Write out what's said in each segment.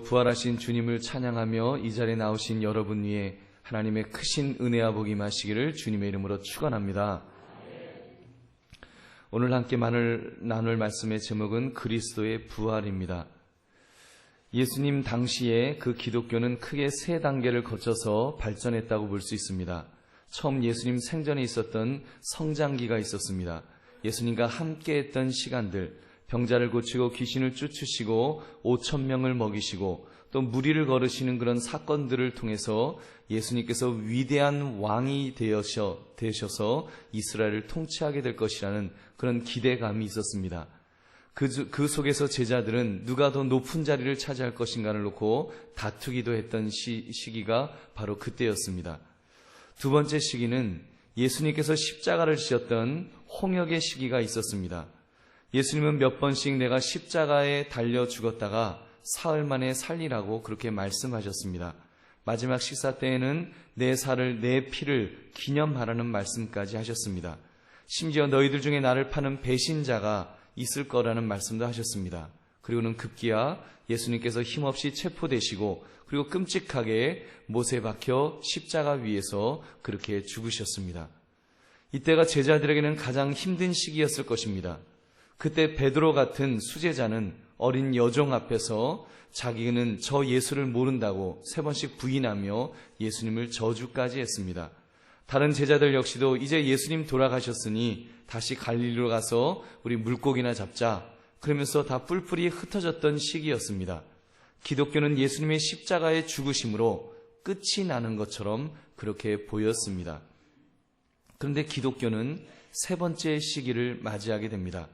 부활하신 주님을 찬양하며 이 자리에 나오신 여러분 위에 하나님의 크신 은혜와 복이 임하시기를 주님의 이름으로 축원합니다. 오늘 함께 나눌 말씀의 제목은 그리스도의 부활입니다. 예수님 당시에 그 기독교는 크게 세 단계를 거쳐서 발전했다고 볼 수 있습니다. 처음 예수님 생전에 있었던 성장기가 있었습니다. 예수님과 함께했던 시간들, 병자를 고치고 귀신을 쫓으시고 5,000명을 먹이시고 또 무리를 걸으시는 그런 사건들을 통해서 예수님께서 위대한 왕이 되셔서 이스라엘을 통치하게 될 것이라는 그런 기대감이 있었습니다. 그 속에서 제자들은 누가 더 높은 자리를 차지할 것인가를 놓고 다투기도 했던 시기가 바로 그때였습니다. 두 번째 시기는 예수님께서 십자가를 지셨던 홍역의 시기가 있었습니다. 예수님은 몇 번씩 내가 십자가에 달려 죽었다가 사흘 만에 살리라고 그렇게 말씀하셨습니다. 마지막 식사 때에는 내 살을 내 피를 기념하라는 말씀까지 하셨습니다. 심지어 너희들 중에 나를 파는 배신자가 있을 거라는 말씀도 하셨습니다. 그리고는 급기야 예수님께서 힘없이 체포되시고 그리고 끔찍하게 못에 박혀 십자가 위에서 그렇게 죽으셨습니다. 이때가 제자들에게는 가장 힘든 시기였을 것입니다. 그때 베드로 같은 수제자는 어린 여종 앞에서 자기는 저 예수를 모른다고 3번씩 부인하며 예수님을 저주까지 했습니다. 다른 제자들 역시도 이제 예수님 돌아가셨으니 다시 갈릴리로 가서 우리 물고기나 잡자 그러면서 다 뿔뿔이 흩어졌던 시기였습니다. 기독교는 예수님의 십자가의 죽으심으로 끝이 나는 것처럼 그렇게 보였습니다. 그런데 기독교는 세 번째 시기를 맞이하게 됩니다.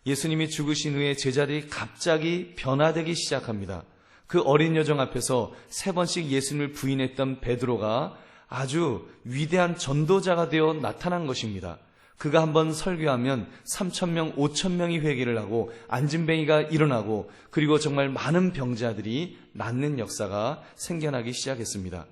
예수님이 죽으신 후에 제자들이 갑자기 변화되기 시작합니다. 그 어린 여종 앞에서 3번씩 예수님을 부인했던 베드로가 아주 위대한 전도자가 되어 나타난 것입니다. 그가 한번 설교하면 3,000명, 5,000명이 회개를 하고 안진뱅이가 일어나고 그리고 정말 많은 병자들이 낫는 역사가 생겨나기 시작했습니다.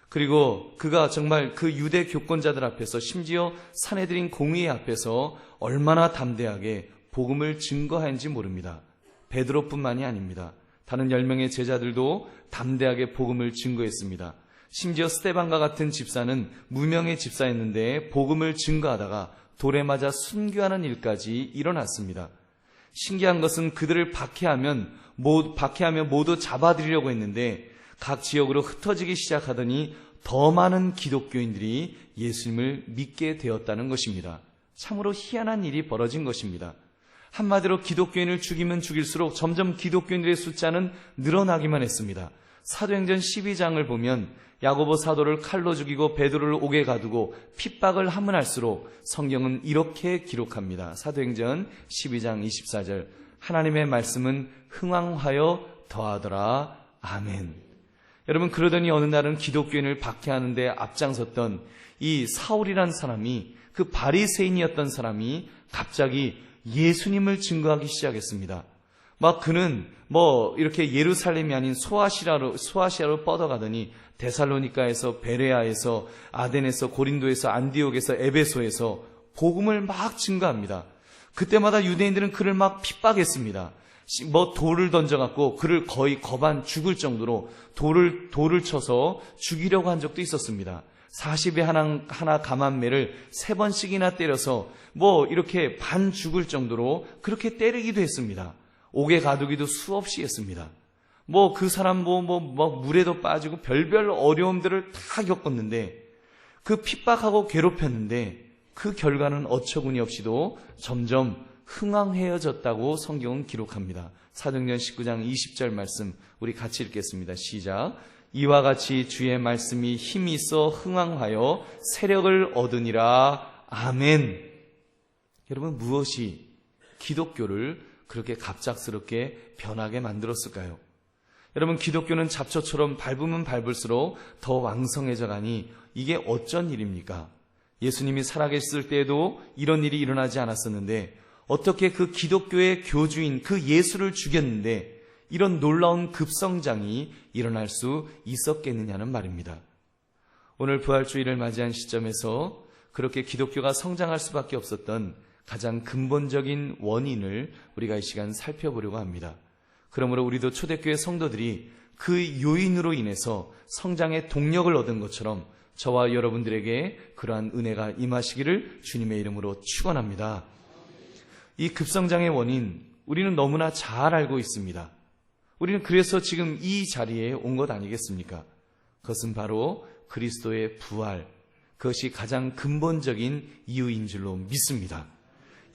그리고 그가 정말 그 유대 교권자들 앞에서 심지어 사내들인 공의 앞에서 얼마나 담대하게 복음을 증거하는지 모릅니다. 베드로뿐만이 아닙니다. 다른 10명의 제자들도 담대하게 복음을 증거했습니다. 심지어 스데반과 같은 집사는 무명의 집사였는데 복음을 증거하다가 돌에 맞아 순교하는 일까지 일어났습니다. 신기한 것은 그들을 박해하면 모두 잡아들이려고 했는데 각 지역으로 흩어지기 시작하더니 더 많은 기독교인들이 예수님을 믿게 되었다는 것입니다. 참으로 희한한 일이 벌어진 것입니다. 한마디로 기독교인을 죽이면 죽일수록 점점 기독교인들의 숫자는 늘어나기만 했습니다. 사도행전 12장을 보면 야고보 사도를 칼로 죽이고 베드로를 옥에 가두고 핍박을 하면 할수록 성경은 이렇게 기록합니다. 사도행전 12장 24절 하나님의 말씀은 흥왕하여 더하더라. 아멘. 여러분, 그러더니 어느 날은 기독교인을 박해하는데 앞장섰던 이 사울이란 사람이, 그 바리새인이었던 사람이 갑자기 예수님을 증거하기 시작했습니다. 막 그는 이렇게 예루살렘이 아닌 소아시아로 뻗어가더니 데살로니가에서, 베레아에서, 아덴에서, 고린도에서, 안디옥에서, 에베소에서 복음을 막 증거합니다. 그때마다 유대인들은 그를 막 핍박했습니다. 돌을 던져갖고 그를 거의 죽을 정도로 돌을 쳐서 죽이려고 한 적도 있었습니다. 40에 하나 감한매를 3번씩이나 때려서 이렇게 반 죽을 정도로 그렇게 때리기도 했습니다. 옥에 가두기도 수없이 했습니다. 그 사람 물에도 빠지고 별별 어려움들을 다 겪었는데 그 핍박하고 괴롭혔는데 그 결과는 어처구니 없이도 점점 흥왕해졌다고 성경은 기록합니다. 사도행전 19장 20절 말씀 우리 같이 읽겠습니다. 시작. 이와 같이 주의 말씀이 힘이 있어 흥왕하여 세력을 얻으니라. 아멘. 여러분, 무엇이 기독교를 그렇게 갑작스럽게 변하게 만들었을까요? 여러분, 기독교는 잡초처럼 밟으면 밟을수록 더 왕성해져 가니 이게 어쩐 일입니까? 예수님이 살아계셨을 때에도 이런 일이 일어나지 않았었는데 어떻게 그 기독교의 교주인 그 예수를 죽였는데 이런 놀라운 급성장이 일어날 수 있었겠느냐는 말입니다. 오늘 부활주의를 맞이한 시점에서 그렇게 기독교가 성장할 수밖에 없었던 가장 근본적인 원인을 우리가 이 시간 살펴보려고 합니다. 그러므로 우리도 초대교회 성도들이 그 요인으로 인해서 성장의 동력을 얻은 것처럼 저와 여러분들에게 그러한 은혜가 임하시기를 주님의 이름으로 축원합니다. 이 급성장의 원인 우리는 너무나 잘 알고 있습니다. 우리는 그래서 지금 이 자리에 온 것 아니겠습니까? 그것은 바로 그리스도의 부활, 그것이 가장 근본적인 이유인 줄로 믿습니다.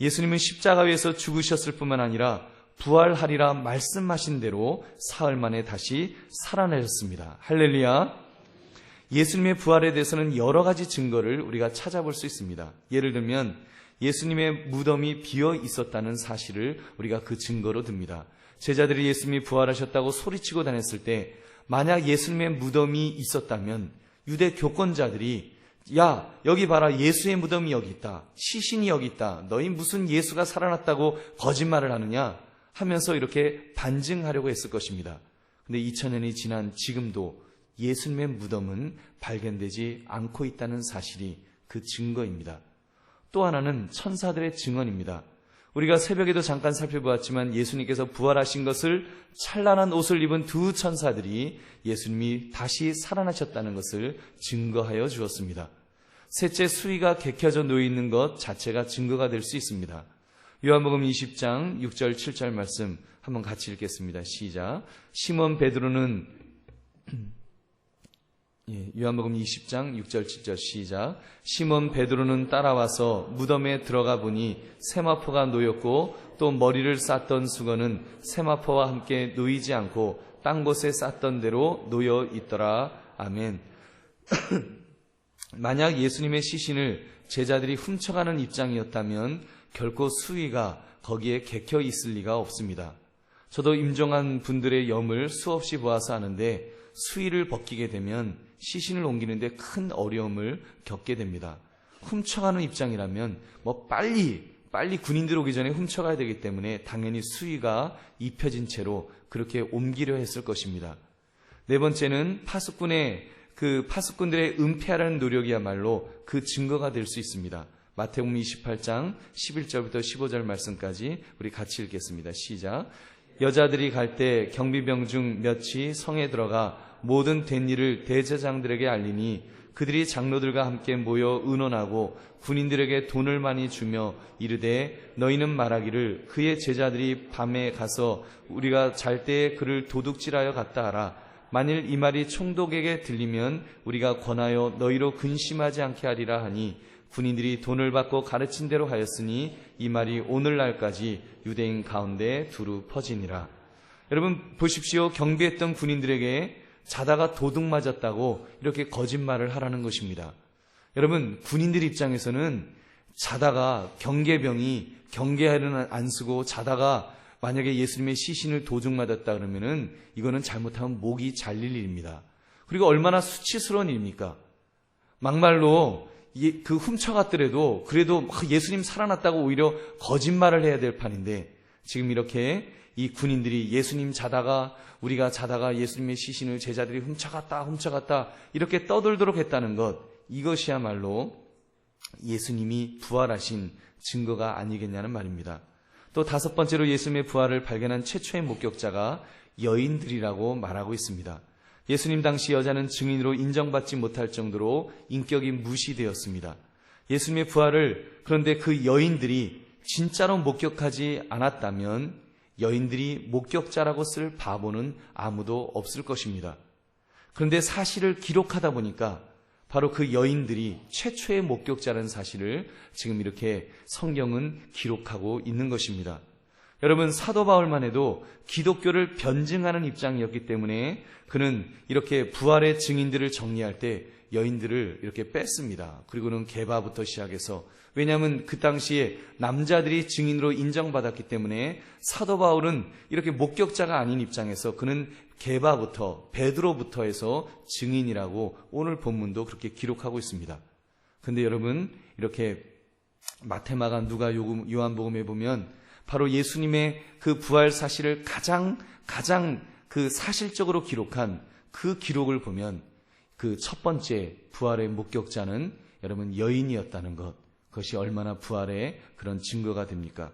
예수님은 십자가 위에서 죽으셨을 뿐만 아니라 부활하리라 말씀하신 대로 사흘 만에 다시 살아나셨습니다. 할렐루야. 예수님의 부활에 대해서는 여러 가지 증거를 우리가 찾아볼 수 있습니다. 예를 들면 예수님의 무덤이 비어 있었다는 사실을 우리가 그 증거로 듭니다. 제자들이 예수님이 부활하셨다고 소리치고 다녔을 때 만약 예수님의 무덤이 있었다면 유대 교권자들이 야, 여기 봐라, 예수의 무덤이 여기 있다, 시신이 여기 있다, 너희 무슨 예수가 살아났다고 거짓말을 하느냐 하면서 이렇게 반증하려고 했을 것입니다. 근데 2000년이 지난 지금도 예수님의 무덤은 발견되지 않고 있다는 사실이 그 증거입니다. 또 하나는 천사들의 증언입니다. 우리가 새벽에도 잠깐 살펴보았지만 예수님께서 부활하신 것을 찬란한 옷을 입은 두 천사들이 예수님이 다시 살아나셨다는 것을 증거하여 주었습니다. 셋째, 수위가 개켜져 놓여있는 것 자체가 증거가 될 수 있습니다. 요한복음 20장 6절 7절 말씀 한번 같이 읽겠습니다. 시작. 시몬 베드로는 요한복음 20장 6절 7절 시작. 시몬 베드로는 따라와서 무덤에 들어가 보니 세마포가 놓였고 또 머리를 쌌던 수건은 세마포와 함께 놓이지 않고 딴 곳에 쌌던 대로 놓여 있더라. 아멘. 만약 예수님의 시신을 제자들이 훔쳐가는 입장이었다면 결코 수위가 거기에 개켜 있을 리가 없습니다. 저도 임종한 분들의 염을 수없이 보아서 아는데 수위를 벗기게 되면 시신을 옮기는데 큰 어려움을 겪게 됩니다. 훔쳐가는 입장이라면 빨리 군인들 오기 전에 훔쳐가야 되기 때문에 당연히 수위가 입혀진 채로 그렇게 옮기려 했을 것입니다. 네 번째는 파수꾼들의 은폐하라는 노력이야말로 그 증거가 될 수 있습니다. 마태복음 28장 11절부터 15절 말씀까지 우리 같이 읽겠습니다. 시작. 여자들이 갈 때 경비병 중 몇이 성에 들어가 모든 된 일을 대제장들에게 알리니 그들이 장로들과 함께 모여 의논하고 군인들에게 돈을 많이 주며 이르되 너희는 말하기를 그의 제자들이 밤에 가서 우리가 잘 때에 그를 도둑질하여 갔다 하라. 만일 이 말이 총독에게 들리면 우리가 권하여 너희로 근심하지 않게 하리라 하니 군인들이 돈을 받고 가르친 대로 하였으니 이 말이 오늘날까지 유대인 가운데 두루 퍼지니라. 여러분 보십시오. 경비했던 군인들에게 자다가 도둑 맞았다고 이렇게 거짓말을 하라는 것입니다. 여러분 군인들 입장에서는 자다가 경계병이 경계하려는 안 쓰고 자다가 만약에 예수님의 시신을 도둑 맞았다 그러면은 이거는 잘못하면 목이 잘릴 일입니다. 그리고 얼마나 수치스러운 일입니까? 막말로 그 훔쳐갔더라도 그래도 예수님 살아났다고 오히려 거짓말을 해야 될 판인데 지금 이렇게 이 군인들이 우리가 자다가 예수님의 시신을 제자들이 훔쳐갔다 이렇게 떠들도록 했다는 것, 이것이야말로 예수님이 부활하신 증거가 아니겠냐는 말입니다. 또 다섯 번째로 예수님의 부활을 발견한 최초의 목격자가 여인들이라고 말하고 있습니다. 예수님 당시 여자는 증인으로 인정받지 못할 정도로 인격이 무시되었습니다. 예수님의 부활을 그런데 그 여인들이 진짜로 목격하지 않았다면 여인들이 목격자라고 쓸 바보는 아무도 없을 것입니다. 그런데 사실을 기록하다 보니까 바로 그 여인들이 최초의 목격자라는 사실을 지금 이렇게 성경은 기록하고 있는 것입니다. 여러분 사도 바울만 해도 기독교를 변증하는 입장이었기 때문에 그는 이렇게 부활의 증인들을 정리할 때 여인들을 이렇게 뺐습니다. 그리고는 게바부터 시작해서, 왜냐하면 그 당시에 남자들이 증인으로 인정받았기 때문에 사도 바울은 이렇게 목격자가 아닌 입장에서 그는 게바부터 베드로부터 해서 증인이라고 오늘 본문도 그렇게 기록하고 있습니다. 근데 여러분 이렇게 마태마가 누가 요한복음에 보면 바로 예수님의 그 부활 사실을 가장 그 사실적으로 기록한 그 기록을 보면 그 첫 번째 부활의 목격자는 여러분 여인이었다는 것, 그것이 얼마나 부활의 그런 증거가 됩니까?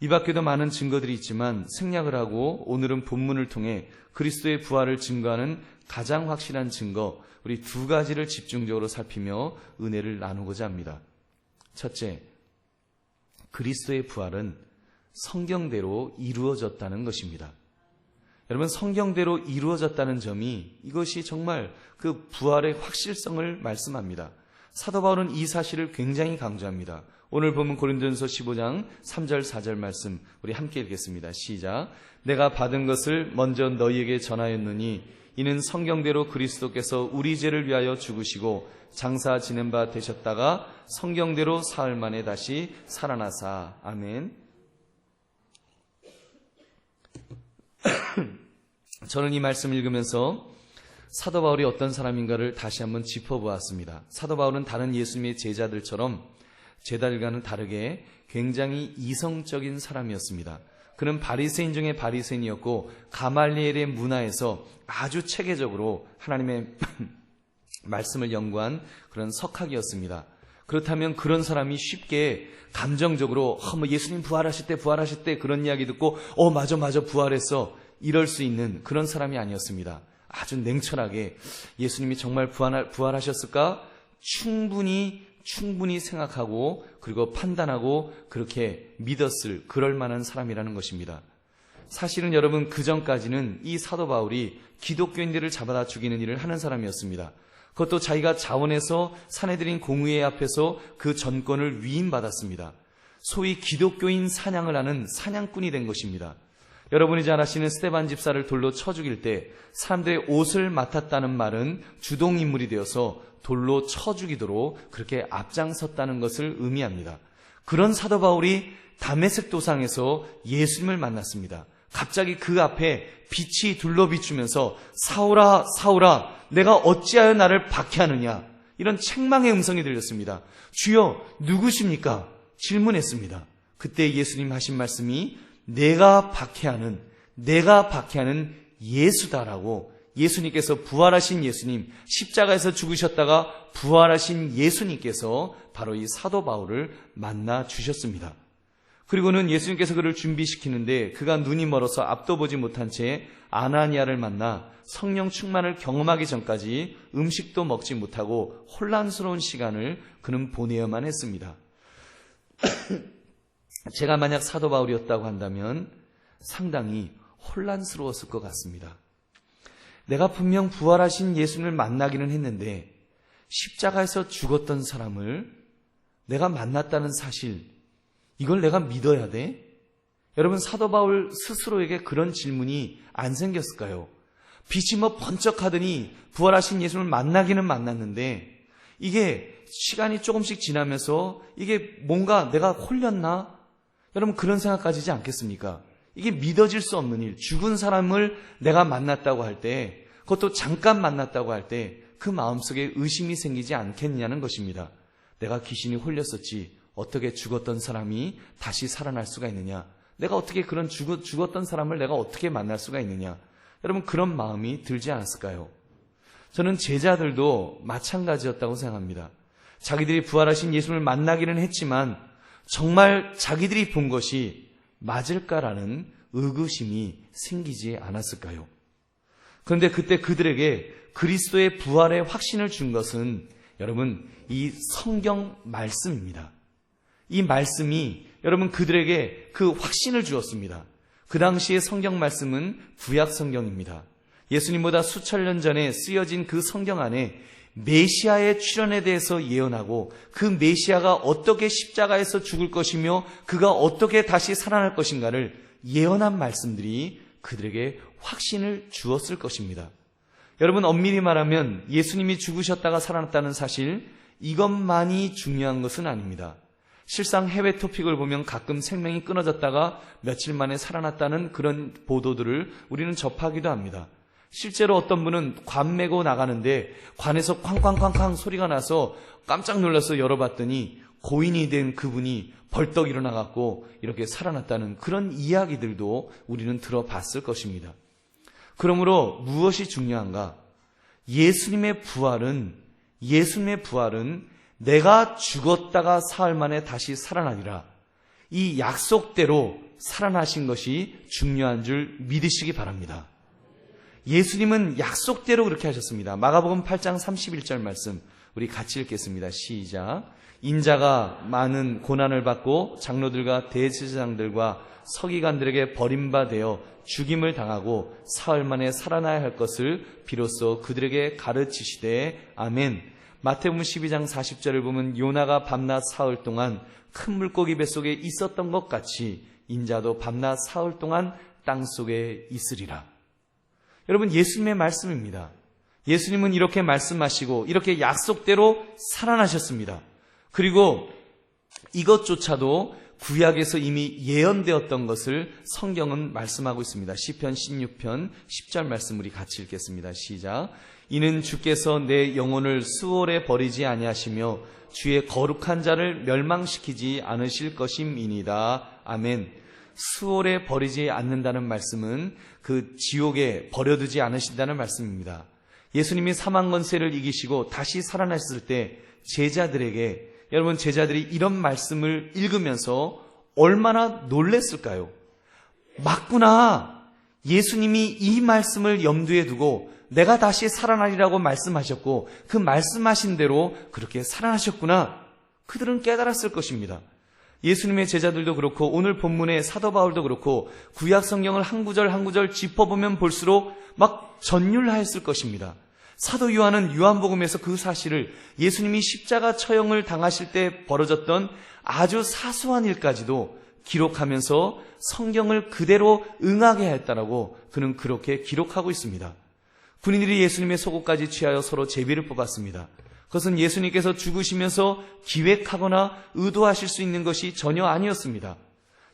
이 밖에도 많은 증거들이 있지만 생략을 하고 오늘은 본문을 통해 그리스도의 부활을 증거하는 가장 확실한 증거, 우리 두 가지를 집중적으로 살피며 은혜를 나누고자 합니다. 첫째, 그리스도의 부활은 성경대로 이루어졌다는 것입니다. 여러분, 성경대로 이루어졌다는 점이 이것이 정말 그 부활의 확실성을 말씀합니다. 사도 바울은 이 사실을 굉장히 강조합니다. 오늘 보면 고린도전서 15장 3절 4절 말씀 우리 함께 읽겠습니다. 시작. 내가 받은 것을 먼저 너희에게 전하였느니 이는 성경대로 그리스도께서 우리 죄를 위하여 죽으시고 장사 지낸 바 되셨다가 성경대로 사흘 만에 다시 살아나사. 아멘. 저는 이 말씀을 읽으면서 사도 바울이 어떤 사람인가를 다시 한번 짚어보았습니다. 사도 바울은 다른 예수님의 제자들처럼 제자들과는 다르게 굉장히 이성적인 사람이었습니다. 그는 바리새인 중에 바리새인이었고 가말리엘의 문화에서 아주 체계적으로 하나님의 말씀을 연구한 그런 석학이었습니다. 그렇다면 그런 사람이 쉽게 감정적으로 뭐 예수님 부활하실 때 그런 이야기 듣고 맞아 부활했어 이럴 수 있는 그런 사람이 아니었습니다. 아주 냉철하게 예수님이 정말 부활하셨을까? 충분히 생각하고 그리고 판단하고 그렇게 믿었을 그럴 만한 사람이라는 것입니다. 사실은 여러분, 그 전까지는 이 사도 바울이 기독교인들을 잡아다 죽이는 일을 하는 사람이었습니다. 그것도 자기가 자원해서 사내들인 공의회 앞에서 그 전권을 위임받았습니다. 소위 기독교인 사냥을 하는 사냥꾼이 된 것입니다. 여러분이 잘 아시는 스데반 집사를 돌로 쳐 죽일 때 사람들의 옷을 맡았다는 말은 주동인물이 되어서 돌로 쳐 죽이도록 그렇게 앞장섰다는 것을 의미합니다. 그런 사도 바울이 다메섹 도상에서 예수님을 만났습니다. 갑자기 그 앞에 빛이 둘러 비추면서 사울아 사울아 내가 어찌하여 나를 박해하느냐, 이런 책망의 음성이 들렸습니다. 주여 누구십니까? 질문했습니다. 그때 예수님 하신 말씀이 내가 박해하는 예수다라고, 예수님께서 부활하신 예수님, 십자가에서 죽으셨다가 부활하신 예수님께서 바로 이 사도 바울을 만나 주셨습니다. 그리고는 예수님께서 그를 준비시키는데 그가 눈이 멀어서 앞도 보지 못한 채 아나니아를 만나 성령 충만을 경험하기 전까지 음식도 먹지 못하고 혼란스러운 시간을 그는 보내야만 했습니다. 제가 만약 사도 바울이었다고 한다면 상당히 혼란스러웠을 것 같습니다. 내가 분명 부활하신 예수님을 만나기는 했는데 십자가에서 죽었던 사람을 내가 만났다는 사실, 이걸 내가 믿어야 돼? 여러분, 사도 바울 스스로에게 그런 질문이 안 생겼을까요? 빛이 번쩍하더니 부활하신 예수님을 만나기는 만났는데 이게 시간이 조금씩 지나면서 이게 뭔가 내가 홀렸나? 여러분, 그런 생각 가지지 않겠습니까? 이게 믿어질 수 없는 일, 죽은 사람을 내가 만났다고 할 때, 그것도 잠깐 만났다고 할 때 그 마음속에 의심이 생기지 않겠냐는 것입니다. 내가 귀신이 홀렸었지 어떻게 죽었던 사람이 다시 살아날 수가 있느냐? 내가 어떻게 그런 죽었던 사람을 내가 어떻게 만날 수가 있느냐? 여러분, 그런 마음이 들지 않았을까요? 저는 제자들도 마찬가지였다고 생각합니다. 자기들이 부활하신 예수님을 만나기는 했지만 정말 자기들이 본 것이 맞을까라는 의구심이 생기지 않았을까요? 그런데 그때 그들에게 그리스도의 부활의 확신을 준 것은 여러분, 이 성경 말씀입니다. 이 말씀이 여러분 그들에게 그 확신을 주었습니다. 그 당시의 성경 말씀은 구약 성경입니다. 예수님보다 수천 년 전에 쓰여진 그 성경 안에 메시아의 출현에 대해서 예언하고 그 메시아가 어떻게 십자가에서 죽을 것이며 그가 어떻게 다시 살아날 것인가를 예언한 말씀들이 그들에게 확신을 주었을 것입니다. 여러분, 엄밀히 말하면 예수님이 죽으셨다가 살아났다는 사실, 이것만이 중요한 것은 아닙니다. 실상 해외 토픽을 보면 가끔 생명이 끊어졌다가 며칠 만에 살아났다는 그런 보도들을 우리는 접하기도 합니다. 실제로 어떤 분은 관 메고 나가는데 관에서 쾅쾅쾅쾅 소리가 나서 깜짝 놀라서 열어봤더니 고인이 된 그분이 벌떡 일어나갖고 이렇게 살아났다는 그런 이야기들도 우리는 들어봤을 것입니다. 그러므로 무엇이 중요한가? 예수님의 부활은 내가 죽었다가 사흘 만에 다시 살아나리라, 이 약속대로 살아나신 것이 중요한 줄 믿으시기 바랍니다. 예수님은 약속대로 그렇게 하셨습니다. 마가복음 8장 31절 말씀 우리 같이 읽겠습니다. 시작. 인자가 많은 고난을 받고 장로들과 대제사장들과 서기관들에게 버림받아 죽임을 당하고 사흘 만에 살아나야 할 것을 비로소 그들에게 가르치시되 아멘. 마태복음 12장 40절을 보면 요나가 밤낮 사흘 동안 큰 물고기 뱃속에 있었던 것 같이 인자도 밤낮 사흘 동안 땅속에 있으리라. 여러분, 예수님의 말씀입니다. 예수님은 이렇게 말씀하시고 이렇게 약속대로 살아나셨습니다. 그리고 이것조차도 구약에서 이미 예언되었던 것을 성경은 말씀하고 있습니다. 시편 16편 10절 말씀 우리 같이 읽겠습니다. 시작. 이는 주께서 내 영혼을 수월에 버리지 아니하시며 주의 거룩한 자를 멸망시키지 않으실 것임이니이다. 아멘. 수월에 버리지 않는다는 말씀은 그 지옥에 버려두지 않으신다는 말씀입니다. 예수님이 사망 권세를 이기시고 다시 살아났을 때 제자들에게, 여러분, 제자들이 이런 말씀을 읽으면서 얼마나 놀랬을까요? 맞구나. 예수님이 이 말씀을 염두에 두고 내가 다시 살아나리라고 말씀하셨고 그 말씀하신 대로 그렇게 살아나셨구나. 그들은 깨달았을 것입니다. 예수님의 제자들도 그렇고 오늘 본문의 사도 바울도 그렇고 구약 성경을 한 구절 한 구절 짚어보면 볼수록 막 전율하였을 것입니다. 사도 요한은 요한복음에서 그 사실을 예수님이 십자가 처형을 당하실 때 벌어졌던 아주 사소한 일까지도 기록하면서 성경을 그대로 응하게 했다라고 그는 그렇게 기록하고 있습니다. 군인들이 예수님의 속옷까지 취하여 서로 제비를 뽑았습니다. 그것은 예수님께서 죽으시면서 기획하거나 의도하실 수 있는 것이 전혀 아니었습니다.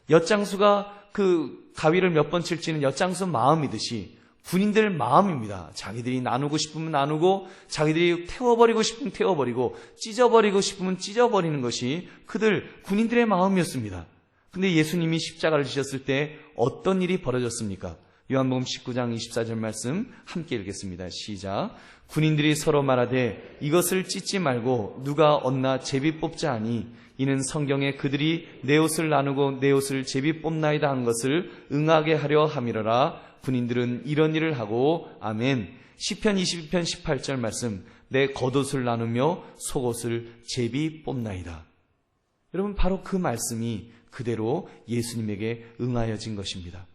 엿장수가 그 가위를 몇 번 칠지는 엿장수 마음이듯이 군인들 마음입니다. 자기들이 나누고 싶으면 나누고 자기들이 태워버리고 싶으면 태워버리고 찢어버리고 싶으면 찢어버리는 것이 그들 군인들의 마음이었습니다. 근데 예수님이 십자가를 지셨을 때 어떤 일이 벌어졌습니까? 요한복음 19장 24절 말씀 함께 읽겠습니다. 시작. 군인들이 서로 말하되 이것을 찢지 말고 누가 얻나 제비 뽑자 하니 이는 성경에 그들이 내 옷을 나누고 내 옷을 제비 뽑나이다 한 것을 응하게 하려 함이러라. 군인들은 이런 일을 하고 아멘. 시편 22편 18절 말씀 내 겉옷을 나누며 속옷을 제비 뽑나이다. 여러분, 바로 그 말씀이 그대로 예수님에게 응하여진 것입니다.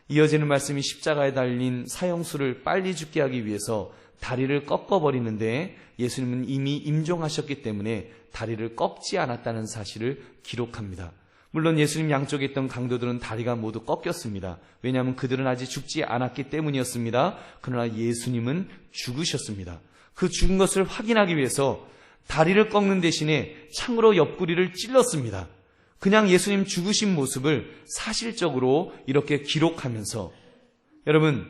이어지는 말씀이 십자가에 달린 사형수를 빨리 죽게 하기 위해서 다리를 꺾어버리는데 예수님은 이미 임종하셨기 때문에 다리를 꺾지 않았다는 사실을 기록합니다. 물론 예수님 양쪽에 있던 강도들은 다리가 모두 꺾였습니다. 왜냐하면 그들은 아직 죽지 않았기 때문이었습니다. 그러나 예수님은 죽으셨습니다. 그 죽은 것을 확인하기 위해서 다리를 꺾는 대신에 창으로 옆구리를 찔렀습니다. 그냥 예수님 죽으신 모습을 사실적으로 이렇게 기록하면서, 여러분,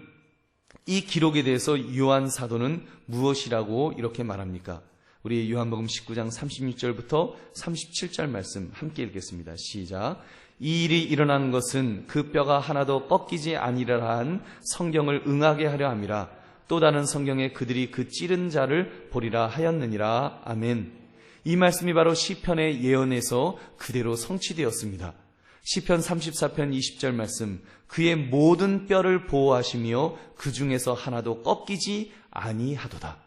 이 기록에 대해서 요한 사도는 무엇이라고 이렇게 말합니까? 우리 요한복음 19장 36절부터 37절 말씀 함께 읽겠습니다. 시작. 이 일이 일어난 것은 그 뼈가 하나도 꺾이지 아니라 한 성경을 응하게 하려 함이라. 또 다른 성경에 그들이 그 찌른 자를 보리라 하였느니라. 아멘. 이 말씀이 바로 시편의 예언에서 그대로 성취되었습니다. 시편 34편 20절 말씀 그의 모든 뼈를 보호하시며 그 중에서 하나도 꺾이지 아니하도다.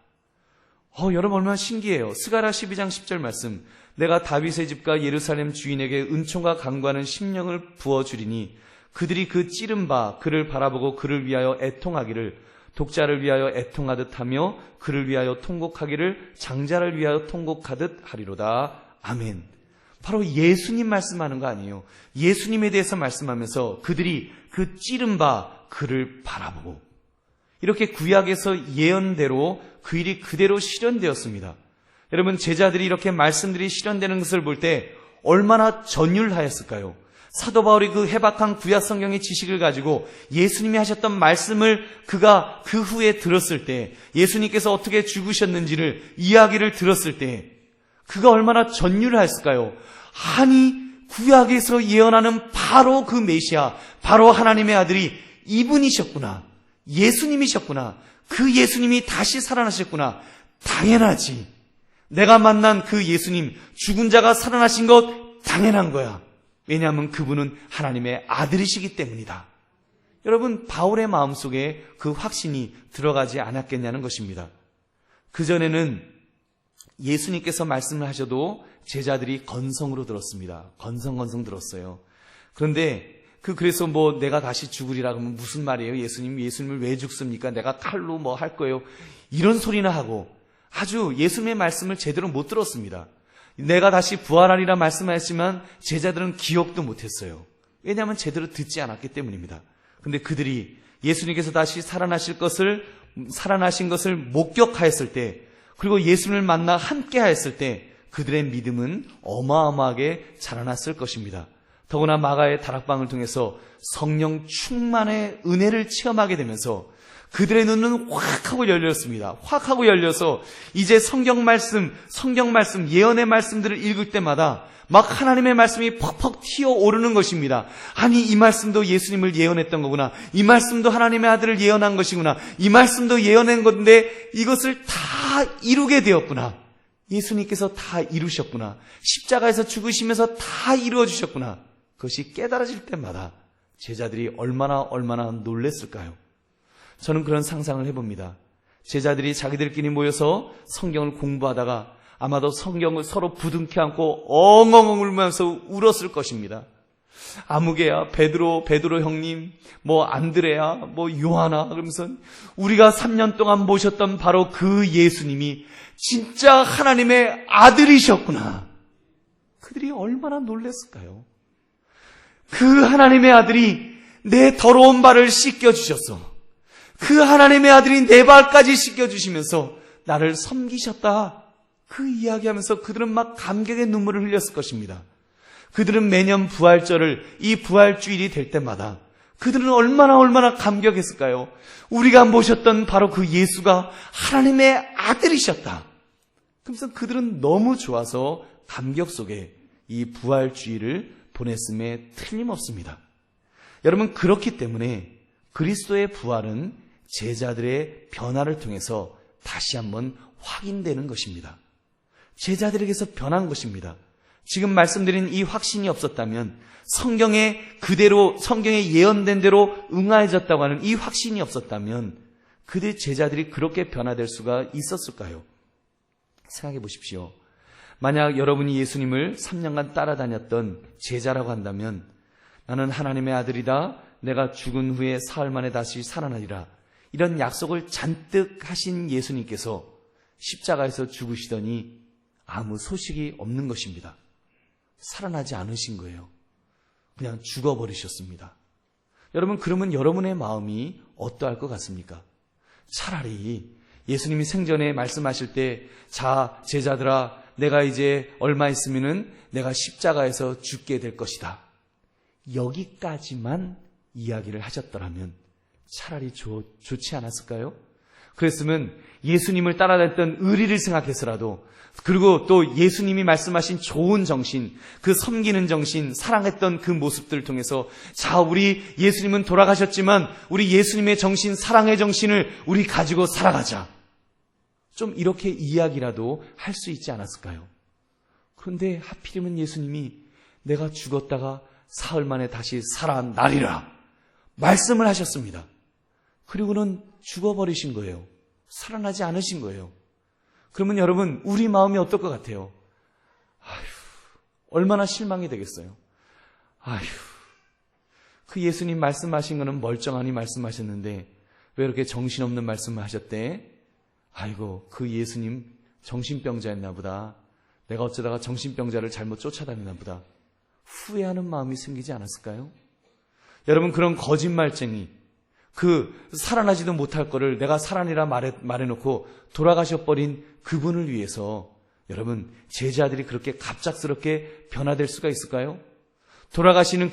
여러분 얼마나 신기해요. 스가랴 12장 10절 말씀 내가 다윗의 집과 예루살렘 주인에게 은총과 강구하는 심령을 부어주리니 그들이 그 찌른 바 그를 바라보고 그를 위하여 애통하기를 독자를 위하여 애통하듯 하며 그를 위하여 통곡하기를 장자를 위하여 통곡하듯 하리로다. 아멘. 바로 예수님 말씀하는 거 아니에요. 예수님에 대해서 말씀하면서 그들이 그 찌른 바 그를 바라보고, 이렇게 구약에서 예언대로 그 일이 그대로 실현되었습니다. 여러분, 제자들이 이렇게 말씀들이 실현되는 것을 볼 때 얼마나 전율하였을까요? 사도 바울이 그 해박한 구약 성경의 지식을 가지고 예수님이 하셨던 말씀을 그가 그 후에 들었을 때, 예수님께서 어떻게 죽으셨는지를 이야기를 들었을 때 그가 얼마나 전율하였을까요? 아니, 구약에서 예언하는 바로 그 메시아, 바로 하나님의 아들이 이분이셨구나. 예수님이셨구나. 그 예수님이 다시 살아나셨구나. 당연하지. 내가 만난 그 예수님, 죽은 자가 살아나신 것 당연한 거야. 왜냐하면 그분은 하나님의 아들이시기 때문이다. 여러분, 바울의 마음속에 그 확신이 들어가지 않았겠냐는 것입니다. 그전에는 예수님께서 말씀을 하셔도 제자들이 건성으로 들었습니다. 건성건성 들었어요. 그런데 그래서 내가 다시 죽으리라 그러면 무슨 말이에요? 예수님을 왜 죽습니까? 내가 칼로 할 거예요. 이런 소리나 하고 아주 예수님의 말씀을 제대로 못 들었습니다. 내가 다시 부활하리라 말씀하셨지만 제자들은 기억도 못했어요. 왜냐하면 제대로 듣지 않았기 때문입니다. 근데 그들이 예수님께서 다시 살아나신 것을 목격하였을 때, 그리고 예수님을 만나 함께 하였을 때 그들의 믿음은 어마어마하게 자라났을 것입니다. 더구나 마가의 다락방을 통해서 성령 충만의 은혜를 체험하게 되면서 그들의 눈은 확 하고 열렸습니다. 확 하고 열려서 이제 성경 말씀, 예언의 말씀들을 읽을 때마다 막 하나님의 말씀이 퍽퍽 튀어오르는 것입니다. 아니, 이 말씀도 예수님을 예언했던 거구나. 이 말씀도 하나님의 아들을 예언한 것이구나. 이 말씀도 예언한 건데 이것을 다 이루게 되었구나. 예수님께서 다 이루셨구나. 십자가에서 죽으시면서 다 이루어주셨구나. 그것이 깨달아질 때마다 제자들이 얼마나 놀랬을까요? 저는 그런 상상을 해봅니다. 제자들이 자기들끼리 모여서 성경을 공부하다가 아마도 성경을 서로 부둥켜 안고 엉엉 울면서 울었을 것입니다. 아무개야, 베드로 형님, 안드레야, 요하나, 그러면서 우리가 3년 동안 모셨던 바로 그 예수님이 진짜 하나님의 아들이셨구나. 그들이 얼마나 놀랐을까요? 그 하나님의 아들이 내 더러운 발을 씻겨주셨어. 그 하나님의 아들이 내 발까지 씻겨주시면서 나를 섬기셨다. 그 이야기하면서 그들은 막 감격의 눈물을 흘렸을 것입니다. 그들은 매년 부활절을, 이 부활주일이 될 때마다 그들은 얼마나 감격했을까요? 우리가 모셨던 바로 그 예수가 하나님의 아들이셨다. 그래서 그들은 너무 좋아서 감격 속에 이 부활주일을 보냈음에 틀림없습니다. 여러분, 그렇기 때문에 그리스도의 부활은 제자들의 변화를 통해서 다시 한번 확인되는 것입니다. 제자들에게서 변한 것입니다. 지금 말씀드린 이 확신이 없었다면, 성경의 예언된 대로 응하여졌다고 하는 이 확신이 없었다면 그들 제자들이 그렇게 변화될 수가 있었을까요? 생각해 보십시오. 만약 여러분이 예수님을 3년간 따라다녔던 제자라고 한다면, 나는 하나님의 아들이다, 내가 죽은 후에 사흘 만에 다시 살아나리라, 이런 약속을 잔뜩 하신 예수님께서 십자가에서 죽으시더니 아무 소식이 없는 것입니다. 살아나지 않으신 거예요. 그냥 죽어버리셨습니다. 여러분, 그러면 여러분의 마음이 어떠할 것 같습니까? 차라리 예수님이 생전에 말씀하실 때, 자, 제자들아, 내가 이제 얼마 있으면은 내가 십자가에서 죽게 될 것이다, 여기까지만 이야기를 하셨더라면 차라리 좋지 않았을까요? 그랬으면 예수님을 따라다녔던 의리를 생각해서라도, 그리고 또 예수님이 말씀하신 좋은 정신, 그 섬기는 정신, 사랑했던 그 모습들을 통해서, 자, 우리 예수님은 돌아가셨지만 우리 예수님의 정신, 사랑의 정신을 우리 가지고 살아가자, 좀 이렇게 이야기라도 할 수 있지 않았을까요? 그런데 하필이면 예수님이 내가 죽었다가 사흘 만에 다시 살아나리라 말씀을 하셨습니다. 그리고는 죽어버리신 거예요. 살아나지 않으신 거예요. 그러면 여러분, 우리 마음이 어떨 것 같아요? 얼마나 실망이 되겠어요? 그 예수님 말씀하신 거는 멀쩡하니 말씀하셨는데 왜 이렇게 정신없는 말씀을 하셨대? 아이고, 그 예수님 정신병자였나 보다. 내가 어쩌다가 정신병자를 잘못 쫓아다니나 보다. 후회하는 마음이 생기지 않았을까요? 여러분, 그런 거짓말쟁이, 그 살아나지도 못할 거를 내가 살아내라 말해놓고 돌아가셔버린 그분을 위해서 여러분, 제자들이 그렇게 갑작스럽게 변화될 수가 있을까요? 돌아가시는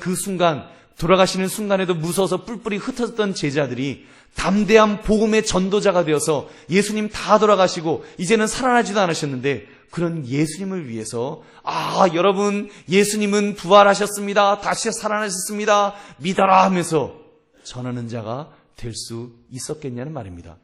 순간에도 무서워서 뿔뿔이 흩어졌던 제자들이 담대한 복음의 전도자가 되어서 예수님 다 돌아가시고 이제는 살아나지도 않으셨는데, 그런 예수님을 위해서, 여러분, 예수님은 부활하셨습니다, 다시 살아나셨습니다, 믿어라 하면서 전하는 자가 될 수 있었겠냐는 말입니다.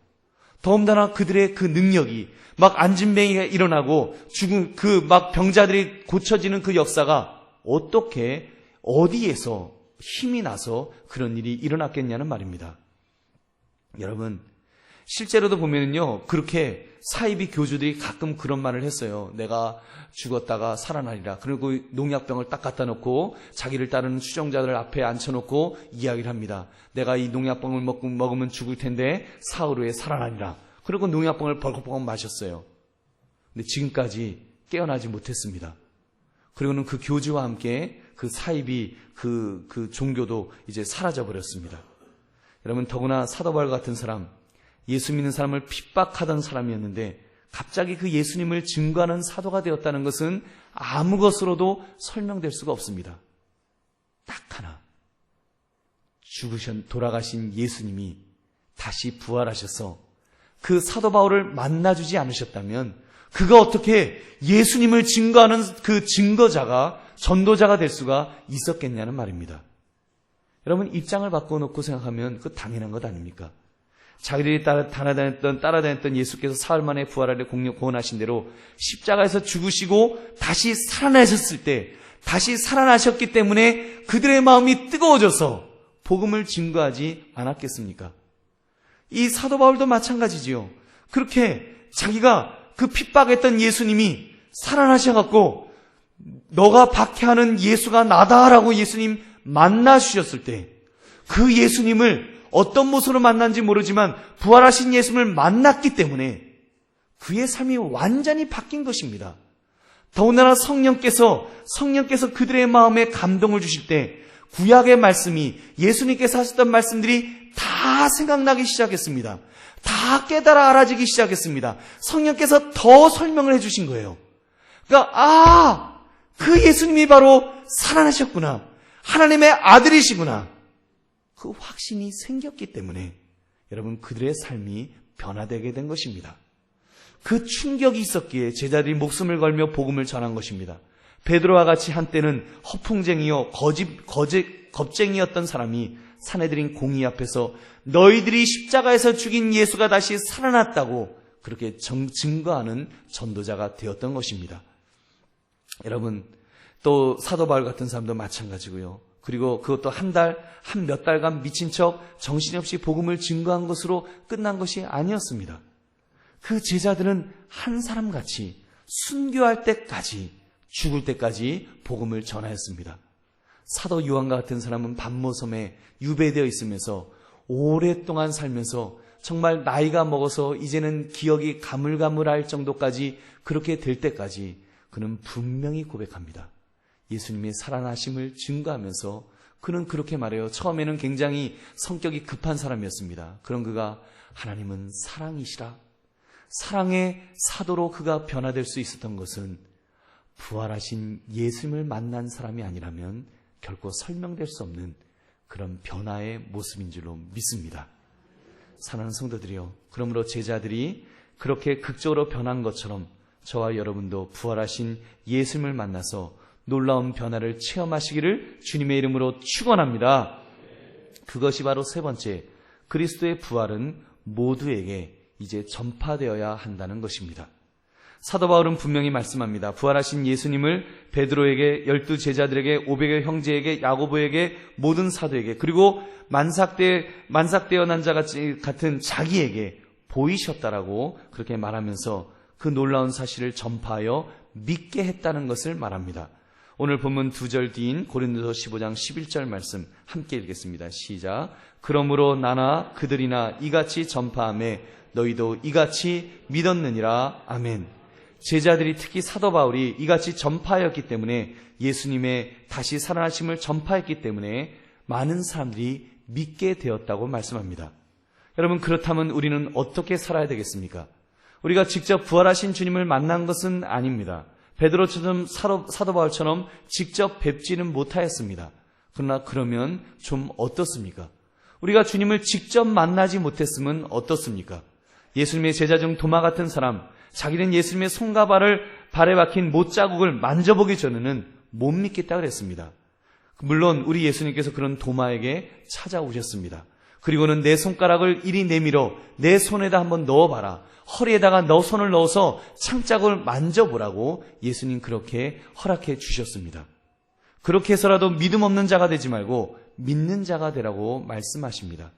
더군다나 그들의 그 능력이, 막 안진뱅이가 일어나고 죽은 그 막 병자들이 고쳐지는 그 역사가 어떻게 어디에서 힘이 나서 그런 일이 일어났겠냐는 말입니다. 여러분, 실제로도 보면은요, 그렇게 사이비 교주들이 가끔 그런 말을 했어요. 내가 죽었다가 살아나리라. 그리고 농약병을 딱 갖다 놓고 자기를 따르는 추종자들 앞에 앉혀놓고 이야기를 합니다. 내가 이 농약병을 먹으면 죽을 텐데 사흘 후에 살아나리라. 그리고 농약병을 벌컥벌컥 마셨어요. 근데 지금까지 깨어나지 못했습니다. 그리고는 그 교주와 함께 그 사이비 그 종교도 이제 사라져버렸습니다. 여러분, 더구나 사도 바울 같은 사람, 예수 믿는 사람을 핍박하던 사람이었는데 갑자기 그 예수님을 증거하는 사도가 되었다는 것은 아무 것으로도 설명될 수가 없습니다. 딱 하나, 돌아가신 예수님이 다시 부활하셔서 그 사도 바울을 만나주지 않으셨다면 그가 어떻게 예수님을 증거하는 그 증거자가, 전도자가 될 수가 있었겠냐는 말입니다. 여러분, 입장을 바꿔놓고 생각하면 그 당연한 것 아닙니까? 자기들이 따라다녔던 예수께서 사흘 만에 부활하려 공언하신 대로 십자가에서 죽으시고 다시 살아나셨을 때, 다시 살아나셨기 때문에 그들의 마음이 뜨거워져서 복음을 증거하지 않았겠습니까? 이 사도 바울도 마찬가지지요. 그렇게 자기가 그 핍박했던 예수님이 살아나셔갖고 너가 박해하는 예수가 나다라고 예수님 만나주셨을 때, 그 예수님을 어떤 모습으로 만난지 모르지만 부활하신 예수님을 만났기 때문에 그의 삶이 완전히 바뀐 것입니다. 더군다나 성령께서 그들의 마음에 감동을 주실 때 구약의 말씀이, 예수님께서 하셨던 말씀들이 다 생각나기 시작했습니다. 다 깨달아 알아지기 시작했습니다. 성령께서 더 설명을 해주신 거예요. 그러니까 그 예수님이 바로 살아나셨구나, 하나님의 아들이시구나, 그 확신이 생겼기 때문에 여러분, 그들의 삶이 변화되게 된 것입니다. 그 충격이 있었기에 제자들이 목숨을 걸며 복음을 전한 것입니다. 베드로와 같이 한때는 허풍쟁이요 겁쟁이였던 사람이 사내들인 공의 앞에서 너희들이 십자가에서 죽인 예수가 다시 살아났다고 그렇게 증거하는 전도자가 되었던 것입니다. 여러분, 또 사도 바울 같은 사람도 마찬가지고요. 그리고 그것도 몇 달간 미친 척 정신없이 복음을 증거한 것으로 끝난 것이 아니었습니다. 그 제자들은 한 사람같이 순교할 때까지, 죽을 때까지 복음을 전하였습니다. 사도 요한과 같은 사람은 반모섬에 유배되어 있으면서 오랫동안 살면서 정말 나이가 먹어서 이제는 기억이 가물가물할 정도까지, 그렇게 될 때까지 그는 분명히 고백합니다. 예수님의 살아나심을 증거하면서 그는 그렇게 말해요. 처음에는 굉장히 성격이 급한 사람이었습니다. 그런 그가 하나님은 사랑이시라, 사랑의 사도로 그가 변화될 수 있었던 것은 부활하신 예수님을 만난 사람이 아니라면 결코 설명될 수 없는 그런 변화의 모습인 줄로 믿습니다. 사랑하는 성도들이요, 그러므로 제자들이 그렇게 극적으로 변한 것처럼 저와 여러분도 부활하신 예수님을 만나서 놀라운 변화를 체험하시기를 주님의 이름으로 축원합니다. 그것이 바로 세 번째, 그리스도의 부활은 모두에게 이제 전파되어야 한다는 것입니다. 사도 바울은 분명히 말씀합니다. 부활하신 예수님을 베드로에게, 12 제자들에게, 500의 형제에게, 야고보에게, 모든 사도에게, 그리고 만삭되어 난 자 같은 자기에게 보이셨다라고 그렇게 말하면서 그 놀라운 사실을 전파하여 믿게 했다는 것을 말합니다. 오늘 본문 2절 뒤인 고린도서 15장 11절 말씀 함께 읽겠습니다. 시작. 그러므로 나나 그들이나 이같이 전파하매 너희도 이같이 믿었느니라. 아멘. 제자들이, 특히 사도 바울이 이같이 전파하였기 때문에, 예수님의 다시 살아나심을 전파했기 때문에 많은 사람들이 믿게 되었다고 말씀합니다. 여러분, 그렇다면 우리는 어떻게 살아야 되겠습니까? 우리가 직접 부활하신 주님을 만난 것은 아닙니다. 베드로처럼 사도 바울처럼 직접 뵙지는 못하였습니다. 그러나 그러면 좀 어떻습니까? 우리가 주님을 직접 만나지 못했으면 어떻습니까? 예수님의 제자 중 도마 같은 사람, 자기는 예수님의 손과 발에 박힌 못자국을 만져보기 전에는 못 믿겠다 그랬습니다. 물론 우리 예수님께서 그런 도마에게 찾아오셨습니다. 그리고는 내 손가락을 이리 내밀어 내 손에다 한번 넣어봐라, 허리에다가 너 손을 넣어서 창자국을 만져보라고 예수님 그렇게 허락해 주셨습니다. 그렇게 해서라도 믿음 없는 자가 되지 말고 믿는 자가 되라고 말씀하십니다.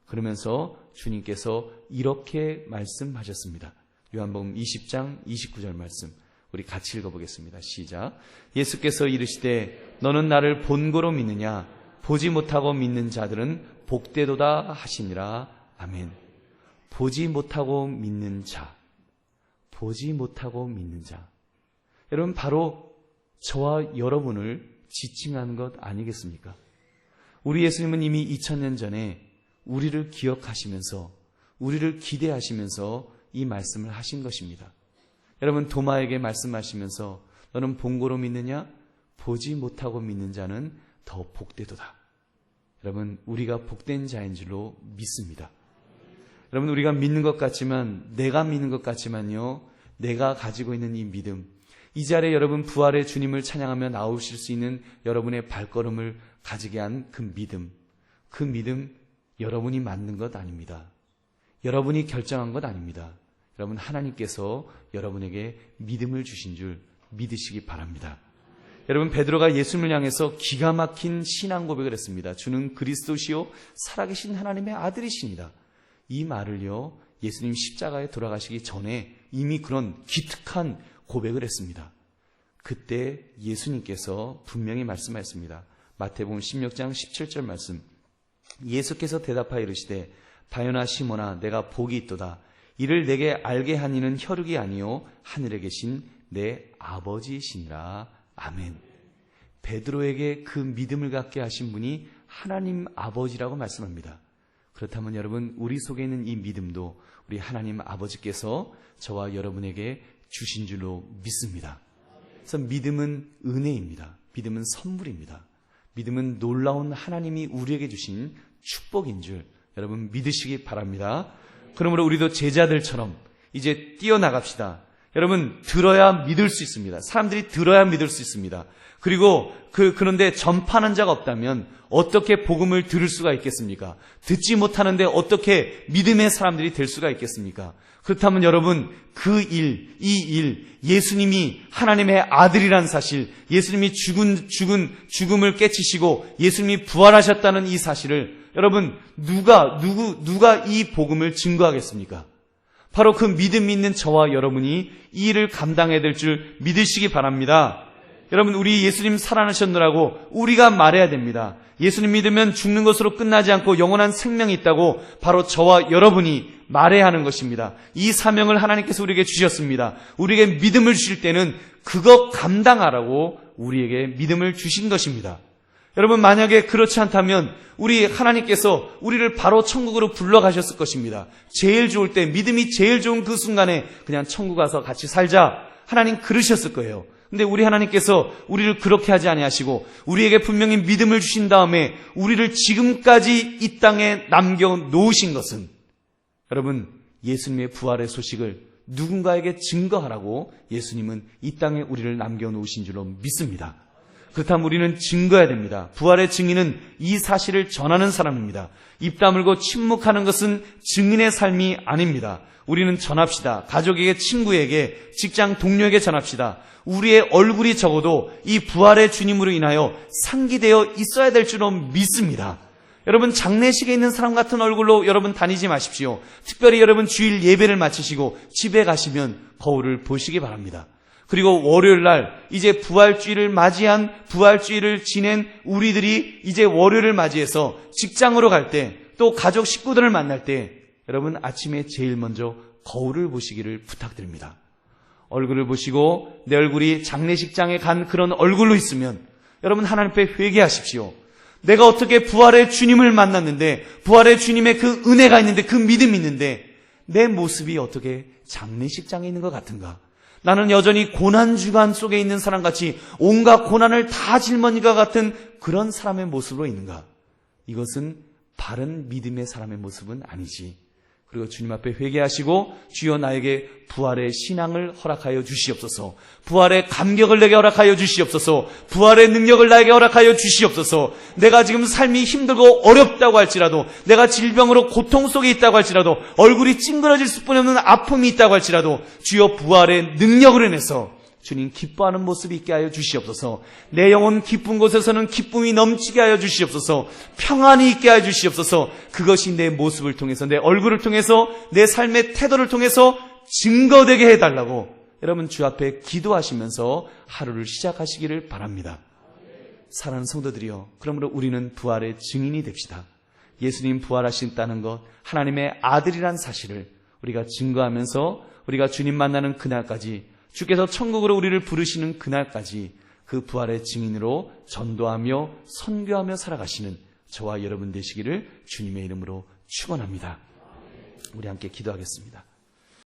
그러면서 주님께서 이렇게 말씀하셨습니다. 요한복음 20장 29절 말씀 우리 같이 읽어보겠습니다. 시작. 예수께서 이르시되 너는 나를 본고로 믿느냐? 보지 못하고 믿는 자들은 복되도다 하시니라. 아멘. 보지 못하고 믿는 자, 보지 못하고 믿는 자. 여러분, 바로 저와 여러분을 지칭하는 것 아니겠습니까? 우리 예수님은 이미 2000년 전에 우리를 기억하시면서 우리를 기대하시면서 이 말씀을 하신 것입니다. 여러분, 도마에게 말씀하시면서 너는 본고로 믿느냐? 보지 못하고 믿는 자는 더 복되도다. 여러분, 우리가 복된 자인 줄로 믿습니다. 여러분, 우리가 믿는 것 같지만, 내가 믿는 것 같지만요, 내가 가지고 있는 이 믿음, 이 자리에 여러분 부활의 주님을 찬양하며 나오실 수 있는 여러분의 발걸음을 가지게 한 그 믿음 여러분이 만든 것 아닙니다. 여러분이 결정한 것 아닙니다. 여러분, 하나님께서 여러분에게 믿음을 주신 줄 믿으시기 바랍니다. 여러분, 베드로가 예수님을 향해서 기가 막힌 신앙 고백을 했습니다. 주는 그리스도시요 살아계신 하나님의 아들이십니다. 이 말을요, 예수님 십자가에 돌아가시기 전에 이미 그런 기특한 고백을 했습니다. 그때 예수님께서 분명히 말씀하셨습니다. 마태복음 16장 17절 말씀. 예수께서 대답하여 이르시되 바요나 시몬아 내가 복이 있도다. 이를 내게 알게 한 이는 혈육이 아니요 하늘에 계신 내 아버지이시니라. 아멘. 베드로에게 그 믿음을 갖게 하신 분이 하나님 아버지라고 말씀합니다. 그렇다면 여러분, 우리 속에 있는 이 믿음도 우리 하나님 아버지께서 저와 여러분에게 주신 줄로 믿습니다. 그래서 믿음은 은혜입니다. 믿음은 선물입니다. 믿음은 놀라운 하나님이 우리에게 주신 축복인 줄 여러분 믿으시기 바랍니다. 그러므로 우리도 제자들처럼 이제 뛰어나갑시다. 여러분, 들어야 믿을 수 있습니다. 사람들이 들어야 믿을 수 있습니다. 그리고 그런데 전파하는 자가 없다면 어떻게 복음을 들을 수가 있겠습니까? 듣지 못하는데 어떻게 믿음의 사람들이 될 수가 있겠습니까? 그렇다면 여러분, 이 일, 예수님이 하나님의 아들이란 사실, 예수님이 죽음을 깨치시고 예수님이 부활하셨다는 이 사실을 여러분, 누가 이 복음을 증거하겠습니까? 바로 그 믿음 있는 저와 여러분이 이 일을 감당해야 될 줄 믿으시기 바랍니다. 여러분, 우리 예수님 살아나셨느라고 우리가 말해야 됩니다. 예수님 믿으면 죽는 것으로 끝나지 않고 영원한 생명이 있다고 바로 저와 여러분이 말해야 하는 것입니다. 이 사명을 하나님께서 우리에게 주셨습니다. 우리에게 믿음을 주실 때는 그거 감당하라고 우리에게 믿음을 주신 것입니다. 여러분, 만약에 그렇지 않다면 우리 하나님께서 우리를 바로 천국으로 불러가셨을 것입니다. 제일 좋을 때, 믿음이 제일 좋은 그 순간에 그냥 천국 가서 같이 살자, 하나님 그러셨을 거예요. 근데 우리 하나님께서 우리를 그렇게 하지 아니하시고 우리에게 분명히 믿음을 주신 다음에 우리를 지금까지 이 땅에 남겨놓으신 것은 여러분, 예수님의 부활의 소식을 누군가에게 증거하라고 예수님은 이 땅에 우리를 남겨놓으신 줄로 믿습니다. 그렇다면 우리는 증거해야 됩니다. 부활의 증인은 이 사실을 전하는 사람입니다. 입 다물고 침묵하는 것은 증인의 삶이 아닙니다. 우리는 전합시다. 가족에게, 친구에게, 직장 동료에게 전합시다. 우리의 얼굴이 적어도 이 부활의 주님으로 인하여 상기되어 있어야 될 줄로 믿습니다. 여러분, 장례식에 있는 사람 같은 얼굴로 여러분 다니지 마십시오. 특별히 여러분 주일 예배를 마치시고 집에 가시면 거울을 보시기 바랍니다. 그리고 월요일 날 이제 부활주의를 맞이한, 부활주의를 지낸 우리들이 이제 월요일을 맞이해서 직장으로 갈 때, 또 가족 식구들을 만날 때 여러분 아침에 제일 먼저 거울을 보시기를 부탁드립니다. 얼굴을 보시고 내 얼굴이 장례식장에 간 그런 얼굴로 있으면 여러분 하나님 앞에 회개하십시오. 내가 어떻게 부활의 주님을 만났는데, 부활의 주님의 그 은혜가 있는데, 그 믿음이 있는데 내 모습이 어떻게 장례식장에 있는 것 같은가? 나는 여전히 고난주간 속에 있는 사람같이 온갖 고난을 다 짊어진 것 같은 그런 사람의 모습으로 있는가? 이것은 바른 믿음의 사람의 모습은 아니지. 그리고 주님 앞에 회개하시고 주여 나에게 부활의 신앙을 허락하여 주시옵소서, 부활의 감격을 내게 허락하여 주시옵소서, 부활의 능력을 나에게 허락하여 주시옵소서. 내가 지금 삶이 힘들고 어렵다고 할지라도, 내가 질병으로 고통 속에 있다고 할지라도, 얼굴이 찡그러질 수뿐이 없는 아픔이 있다고 할지라도 주여 부활의 능력을 인해서 주님 기뻐하는 모습이 있게 하여 주시옵소서. 내 영혼 기쁜 곳에서는 기쁨이 넘치게 하여 주시옵소서. 평안이 있게 하여 주시옵소서. 그것이 내 모습을 통해서, 내 얼굴을 통해서, 내 삶의 태도를 통해서 증거되게 해달라고 여러분 주 앞에 기도하시면서 하루를 시작하시기를 바랍니다. 사랑하는 성도들이여, 그러므로 우리는 부활의 증인이 됩시다. 예수님 부활하신다는 것, 하나님의 아들이란 사실을 우리가 증거하면서 우리가 주님 만나는 그날까지, 주께서 천국으로 우리를 부르시는 그날까지 그 부활의 증인으로 전도하며 선교하며 살아가시는 저와 여러분 되시기를 주님의 이름으로 축원합니다. 우리 함께 기도하겠습니다.